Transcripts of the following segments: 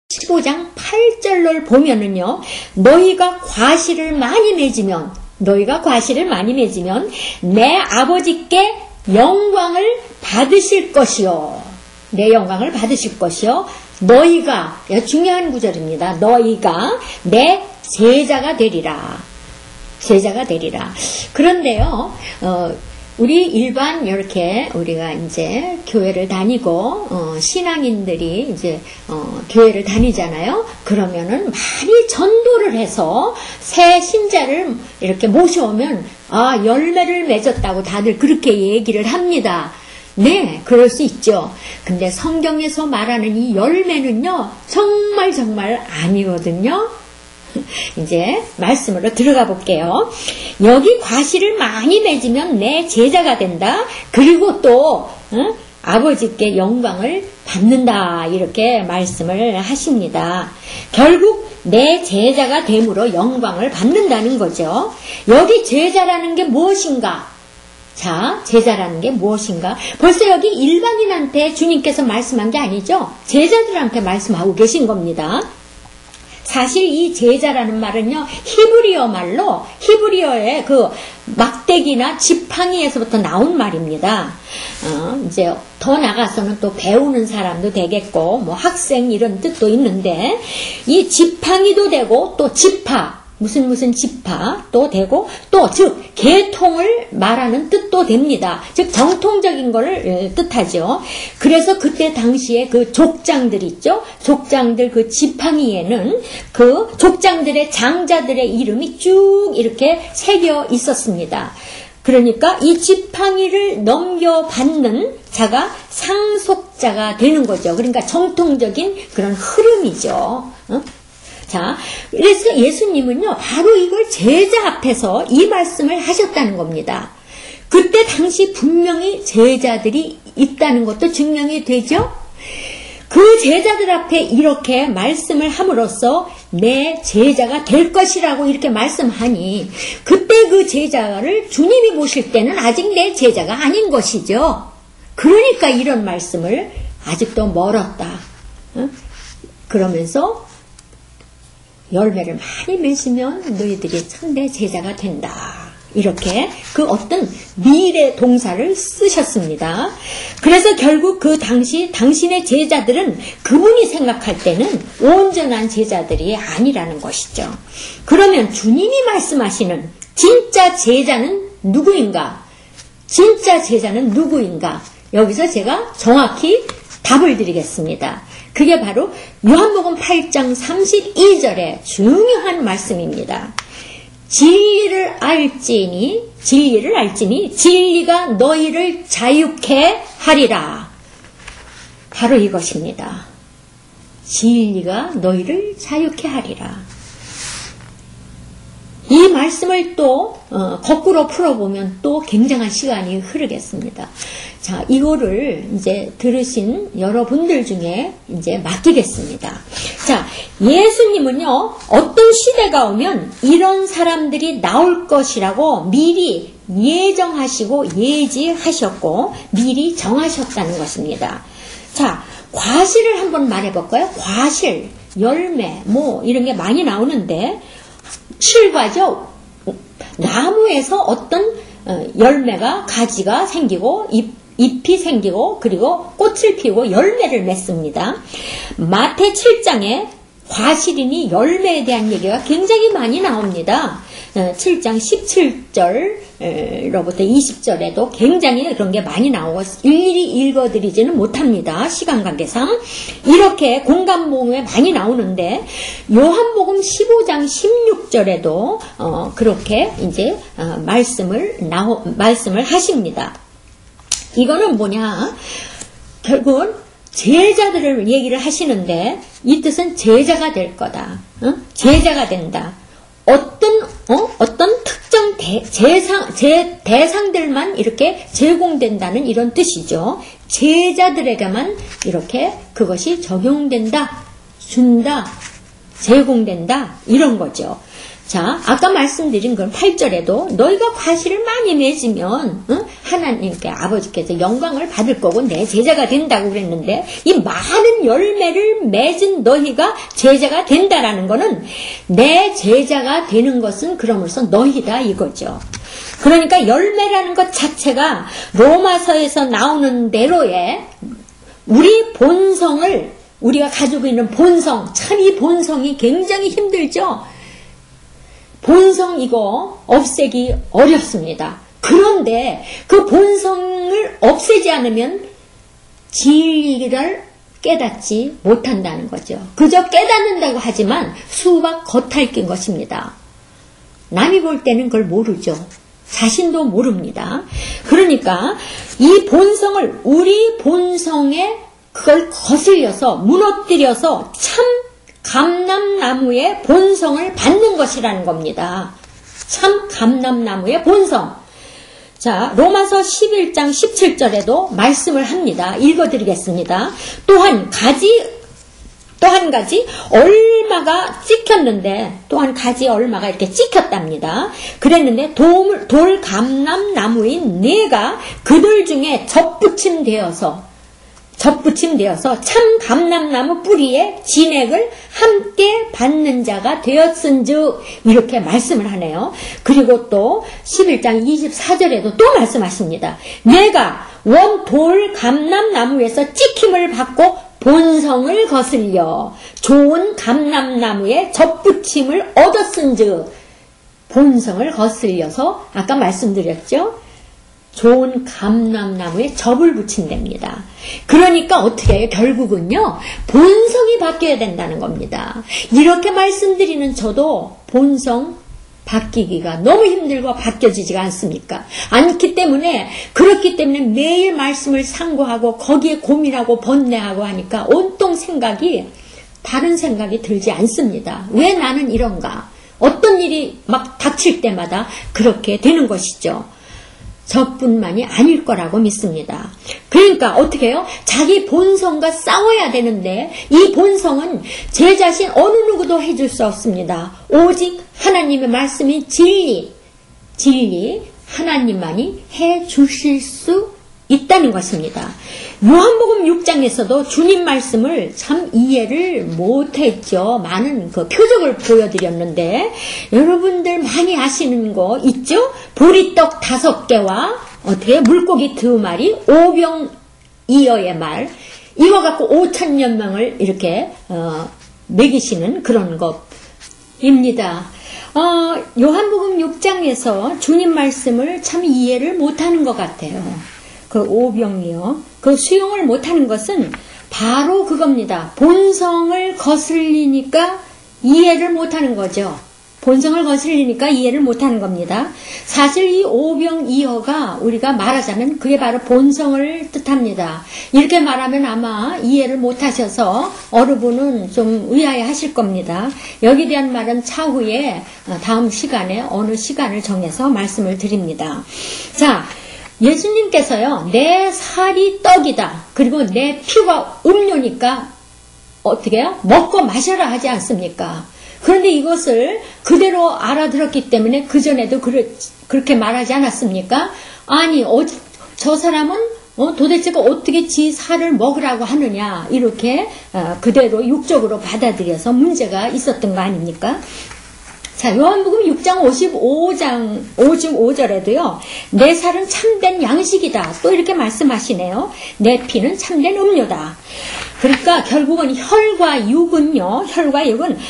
15장 8절을 보면은요, 너희가 과실을 많이 맺으면 내 아버지께 영광을 받으실 것이요. 내 영광을 받으실 것이요. 너희가, 중요한 구절입니다. 너희가 내 제자가 되리라. 제자가 되리라. 그런데요, 우리 일반 이렇게 우리가 이제 교회를 다니고 신앙인들이 이제 교회를 다니잖아요. 그러면은 많이 전도를 해서 새 신자를 이렇게 모셔오면 열매를 맺었다고 다들 그렇게 얘기를 합니다. 네, 그럴 수 있죠. 근데 성경에서 말하는 이 열매는요, 정말 아니거든요. 이제 말씀으로 들어가 볼게요. 여기 과실을 많이 맺으면 내 제자가 된다. 그리고 또 아버지께 영광을 받는다. 이렇게 말씀을 하십니다. 결국 내 제자가 됨으로 영광을 받는다는 거죠. 여기 제자라는 게 무엇인가? 자, 제자라는 게 무엇인가? 벌써 여기 일반인한테 주님께서 말씀한 게 아니죠. 제자들한테 말씀하고 계신 겁니다. 사실 이 제자라는 말은요, 히브리어 말로, 히브리어의 그 막대기나 지팡이에서부터 나온 말입니다. 이제 더 나가서는 또 배우는 사람도 되겠고, 뭐 학생 이런 뜻도 있는데, 이 지팡이도 되고, 또 지파, 무슨 지파도 되고, 또 즉 계통을 말하는 뜻도 됩니다. 즉 정통적인 거를 뜻하죠. 그래서 그때 당시에 그 족장들 있죠. 족장들 그 지팡이에는 그 족장들의 장자들의 이름이 쭉 이렇게 새겨 있었습니다. 그러니까 이 지팡이를 넘겨받는 자가 상속자가 되는 거죠. 그러니까 정통적인 그런 흐름이죠. 자, 그래서 예수님은요, 바로 이걸 제자 앞에서 이 말씀을 하셨다는 겁니다. 그때 당시 분명히 제자들이 있다는 것도 증명이 되죠? 그 제자들 앞에 이렇게 말씀을 함으로써 내 제자가 될 것이라고 이렇게 말씀하니, 그때 그 제자를 주님이 보실 때는 아직 내 제자가 아닌 것이죠. 그러니까 이런 말씀을 아직도 멀었다. 그러면서 열매를 많이 맺으면 너희들이 참내 제자가 된다. 이렇게 그 어떤 미래 동사를 쓰셨습니다. 그래서 결국 그 당시 당신의 제자들은 그분이 생각할 때는 온전한 제자들이 아니라는 것이죠. 그러면 주님이 말씀하시는 진짜 제자는 누구인가? 진짜 제자는 누구인가? 여기서 제가 정확히 답을 드리겠습니다. 그게 바로 요한복음 8장 32절의 중요한 말씀입니다. 진리를 알지니 진리가 너희를 자유케 하리라. 바로 이것입니다. 진리가 너희를 자유케 하리라. 이 말씀을 또 거꾸로 풀어보면 또 굉장한 시간이 흐르겠습니다. 자, 이거를 이제 들으신 여러분들 중에 이제 맡기겠습니다. 자, 예수님은요, 어떤 시대가 오면 이런 사람들이 나올 것이라고 미리 예정하시고 예지하셨고 미리 정하셨다는 것입니다. 자, 과실을 한번 말해볼까요? 과실, 열매, 뭐 이런 게 많이 나오는데, 실과죠. 나무에서 어떤 열매가, 가지가 생기고 잎이 생기고 그리고 꽃을 피우고 열매를 맺습니다. 마태 7장에 과실이니 열매에 대한 얘기가 굉장히 많이 나옵니다. 7장 17절로부터 20절에도 굉장히 그런 게 많이 나오고 일일이 읽어드리지는 못합니다. 시간 관계상. 이렇게 공감모음에 많이 나오는데 요한복음 15장 16절에도 그렇게 이제 말씀을 하십니다. 이거는 뭐냐? 결국은 제자들을 얘기를 하시는데 이 뜻은 제자가 될 거다. 제자가 된다. 어떤 특정 대상들만 이렇게 제공된다는 이런 뜻이죠. 제자들에게만 이렇게 그것이 적용된다, 준다, 제공된다, 이런 거죠. 자, 아까 말씀드린 건 8절에도 너희가 과실을 많이 맺으면 하나님께 아버지께서 영광을 받을 거고 내 제자가 된다고 그랬는데 이 많은 열매를 맺은 너희가 제자가 된다라는 거는 내 제자가 되는 것은 그러므로서 너희다 이거죠. 그러니까 열매라는 것 자체가 로마서에서 나오는 대로의 우리 본성을 우리가 가지고 있는 본성, 참 이 본성이 굉장히 힘들죠. 본성 이거 없애기 어렵습니다. 그런데 그 본성을 없애지 않으면 진리를 깨닫지 못한다는 거죠. 그저 깨닫는다고 하지만 수박 겉핥긴 것입니다. 남이 볼 때는 그걸 모르죠. 자신도 모릅니다. 그러니까 이 본성을 우리 본성에 그걸 거슬려서 무너뜨려서 참 감람나무의 본성을 받는 것이라는 겁니다. 참 감람나무의 본성. 자, 로마서 11장 17절에도 말씀을 합니다. 읽어드리겠습니다. 또 한 가지 얼마가 찍혔는데 또 한 가지 얼마가 이렇게 찍혔답니다. 그랬는데 돌 감람나무인 내가 그들 중에 접붙임되어서 참 감람나무 뿌리에 진액을 함께 받는 자가 되었은즉 이렇게 말씀을 하네요. 그리고 또 11장 24절에도 또 말씀하십니다. 내가 원 돌 감람나무에서 찍힘을 받고 본성을 거슬려 좋은 감람나무에 접붙임을 얻었은즉 본성을 거슬려서 아까 말씀드렸죠. 좋은 감람나무에 접을 붙인답니다. 그러니까 어떻게 해요? 결국은요. 본성이 바뀌어야 된다는 겁니다. 이렇게 말씀드리는 저도 본성 바뀌기가 너무 힘들고 바뀌어지지가 않습니까? 그렇기 때문에 매일 말씀을 상고하고 거기에 고민하고 번뇌하고 하니까 온통 다른 생각이 들지 않습니다. 왜 나는 이런가? 어떤 일이 막 닥칠 때마다 그렇게 되는 것이죠. 저뿐만이 아닐 거라고 믿습니다. 그러니까 어떻게 해요? 자기 본성과 싸워야 되는데 이 본성은 제 자신 어느 누구도 해줄 수 없습니다. 오직 하나님의 말씀이 진리 하나님만이 해주실 수 있다는 것입니다. 요한복음 6장에서도 주님 말씀을 참 이해를 못했죠. 많은 그 표적을 보여드렸는데 여러분들 많이 아시는 거 있죠? 보리떡 5개와 어떻게 물고기 2마리 5병2어의 말 이거 갖고 5천여 명을 이렇게 먹이시는 그런 것입니다. 요한복음 6장에서 주님 말씀을 참 이해를 못하는 것 같아요. 그 5병이요. 그 수용을 못하는 것은 바로 그겁니다. 본성을 거슬리니까 이해를 못하는 거죠. 본성을 거슬리니까 이해를 못하는 겁니다. 사실 이 5병2어가 우리가 말하자면 그게 바로 본성을 뜻합니다. 이렇게 말하면 아마 이해를 못하셔서 어르분은 좀 의아해 하실 겁니다. 여기에 대한 말은 차후에 다음 시간에 어느 시간을 정해서 말씀을 드립니다. 자, 예수님께서요, 내 살이 떡이다. 그리고 내 피가 음료니까 어떻게 해요? 먹고 마셔라 하지 않습니까? 그런데 이것을 그대로 알아들었기 때문에 그전에도 그렇게 말하지 않았습니까? 아니, 저 사람은 도대체 어떻게 지 살을 먹으라고 하느냐 이렇게 그대로 육적으로 받아들여서 문제가 있었던 거 아닙니까? 자, 요한복음 6장 55절에도요. 내 살은 참된 양식이다. 또 이렇게 말씀하시네요. 내 피는 참된 음료다. 그러니까 결국은 혈과 육은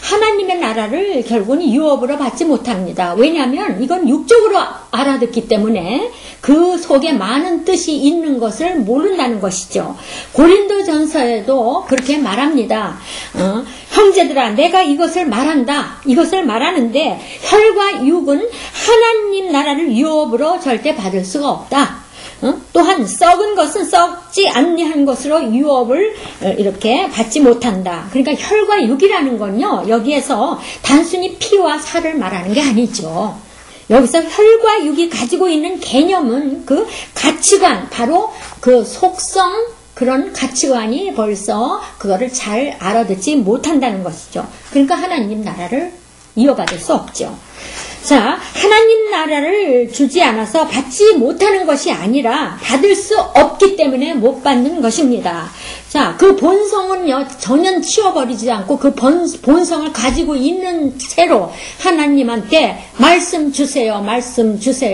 하나님의 나라를 결국은 유업으로 받지 못합니다. 왜냐하면 이건 육적으로 알아듣기 때문에 그 속에 많은 뜻이 있는 것을 모른다는 것이죠. 고린도전서에도 그렇게 말합니다. 형제들아, 내가 이것을 말한다. 이것을 말하는데 혈과 육은 하나님 나라를 유업으로 절대 받을 수가 없다. 또한 썩은 것은 썩지 아니한 것으로 유업을 이렇게 받지 못한다. 그러니까 혈과 육이라는 건요, 여기에서 단순히 피와 살을 말하는 게 아니죠. 여기서 혈과 육이 가지고 있는 개념은 그 가치관, 바로 그 속성, 그런 가치관이 벌써 그거를 잘 알아듣지 못한다는 것이죠. 그러니까 하나님 나라를 이어받을 수 없죠. 자, 하나님 나라를 주지 않아서 받지 못하는 것이 아니라 받을 수 없기 때문에 못 받는 것입니다. 자, 그 본성은요, 전혀 치워버리지 않고 그 본성을 가지고 있는 채로 하나님한테 말씀 주세요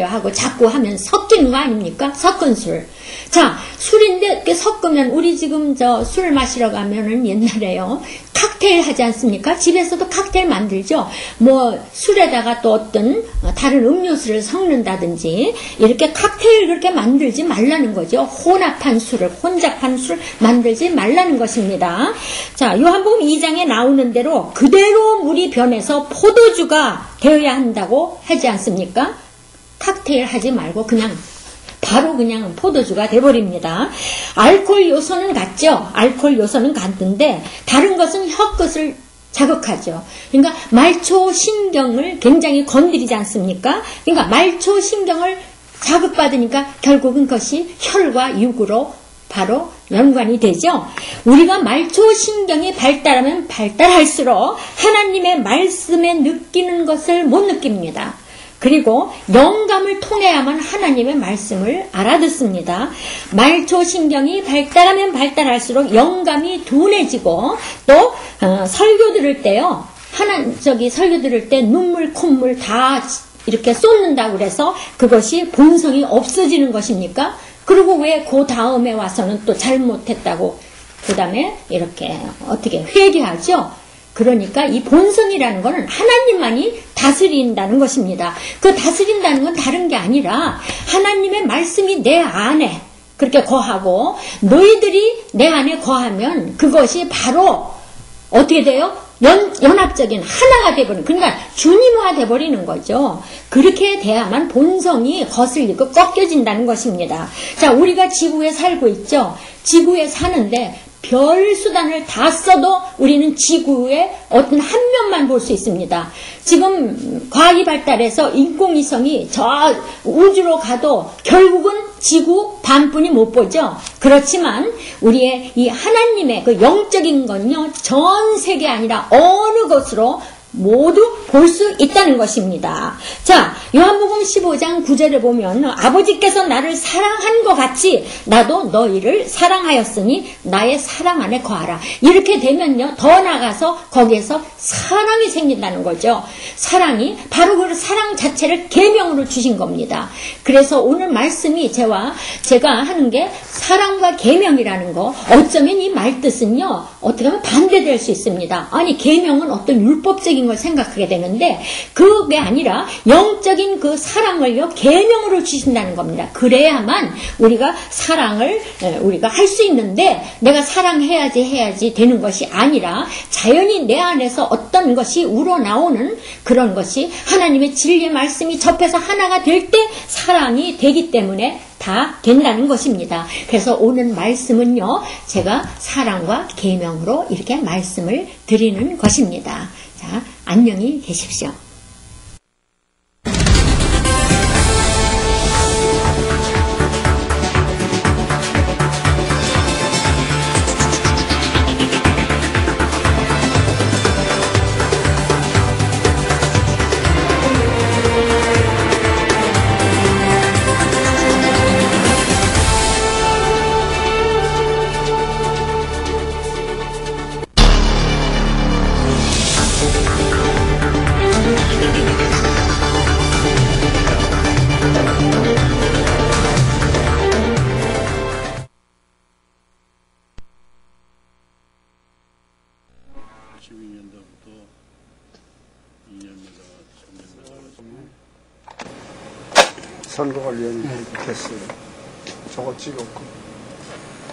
하고 자꾸 하면 섞이는 거 아닙니까? 섞은 술. 자, 술인데 이렇게 섞으면 우리 지금 술 마시러 가면은 옛날에요. 칵테일 하지 않습니까? 집에서도 칵테일 만들죠. 뭐 술에다가 또 어떤 다른 음료수를 섞는다든지 이렇게 칵테일 그렇게 만들지 말라는 거죠. 혼합한 술을 혼잡한 술 만들지 말라는 것입니다. 자, 요한복음 2장에 나오는 대로 그대로 물이 변해서 포도주가 되어야 한다고 하지 않습니까? 칵테일 하지 말고 그냥 바로 그냥 포도주가 돼버립니다. 알코올 요소는 같죠. 알코올 요소는 같은데 다른 것은 혀끝을 자극하죠. 그러니까 말초신경을 굉장히 건드리지 않습니까? 그러니까 말초신경을 자극받으니까 결국은 그것이 혈과 육으로 바로 연관이 되죠. 우리가 말초신경이 발달하면 발달할수록 하나님의 말씀에 느끼는 것을 못 느낍니다. 그리고 영감을 통해야만 하나님의 말씀을 알아듣습니다. 말초신경이 발달하면 발달할수록 영감이 둔해지고 또 설교 들을 때요. 설교 들을 때 눈물 콧물 다 이렇게 쏟는다고 그래서 그것이 본성이 없어지는 것입니까? 그리고 왜 그 다음에 와서는 또 잘못했다고 그 다음에 이렇게 어떻게 회개하죠? 그러니까 이 본성이라는 것은 하나님만이 다스린다는 것입니다. 그 다스린다는 건 다른 게 아니라 하나님의 말씀이 내 안에 그렇게 거하고 너희들이 내 안에 거하면 그것이 바로 어떻게 돼요? 연합적인 하나가 돼버리는, 그러니까 주님화 돼버리는 거죠. 그렇게 돼야만 본성이 거슬리고 꺾여진다는 것입니다. 자, 우리가 지구에 살고 있죠. 지구에 사는데 별 수단을 다 써도 우리는 지구의 어떤 한 면만 볼 수 있습니다. 지금 과학이 발달해서 인공위성이 저 우주로 가도 결국은 지구 반뿐이 못 보죠. 그렇지만 우리의 이 하나님의 그 영적인 건요, 전 세계 아니라 어느 곳으로 모두 볼 수 있다는 것입니다. 자, 요한복음 15장 9절에 보면 아버지께서 나를 사랑한 것 같이 나도 너희를 사랑하였으니 나의 사랑 안에 거하라. 이렇게 되면요, 더 나가서 거기에서 사랑이 생긴다는 거죠. 사랑이 바로 그 사랑 자체를 계명으로 주신 겁니다. 그래서 오늘 말씀이 제가 하는 게 사랑과 계명이라는 거, 어쩌면 이 말 뜻은요, 어떻게 하면 반대될 수 있습니다. 아니, 계명은 어떤 율법적인 걸 생각하게 되는데 그게 아니라 영적인 그 사랑을요, 계명으로 주신다는 겁니다. 그래야만 우리가 사랑을 우리가 할 수 있는데 내가 사랑해야지 되는 것이 아니라 자연히 내 안에서 어떤 것이 우러나오는 그런 것이 하나님의 진리의 말씀이 접해서 하나가 될 때 사랑이 되기 때문에 다 된다는 것입니다. 그래서 오늘 말씀은요, 제가 사랑과 계명으로 이렇게 말씀을 드리는 것입니다. 자, 안녕히 계십시오. 선거 관련 됐어요. 저거 찍었고.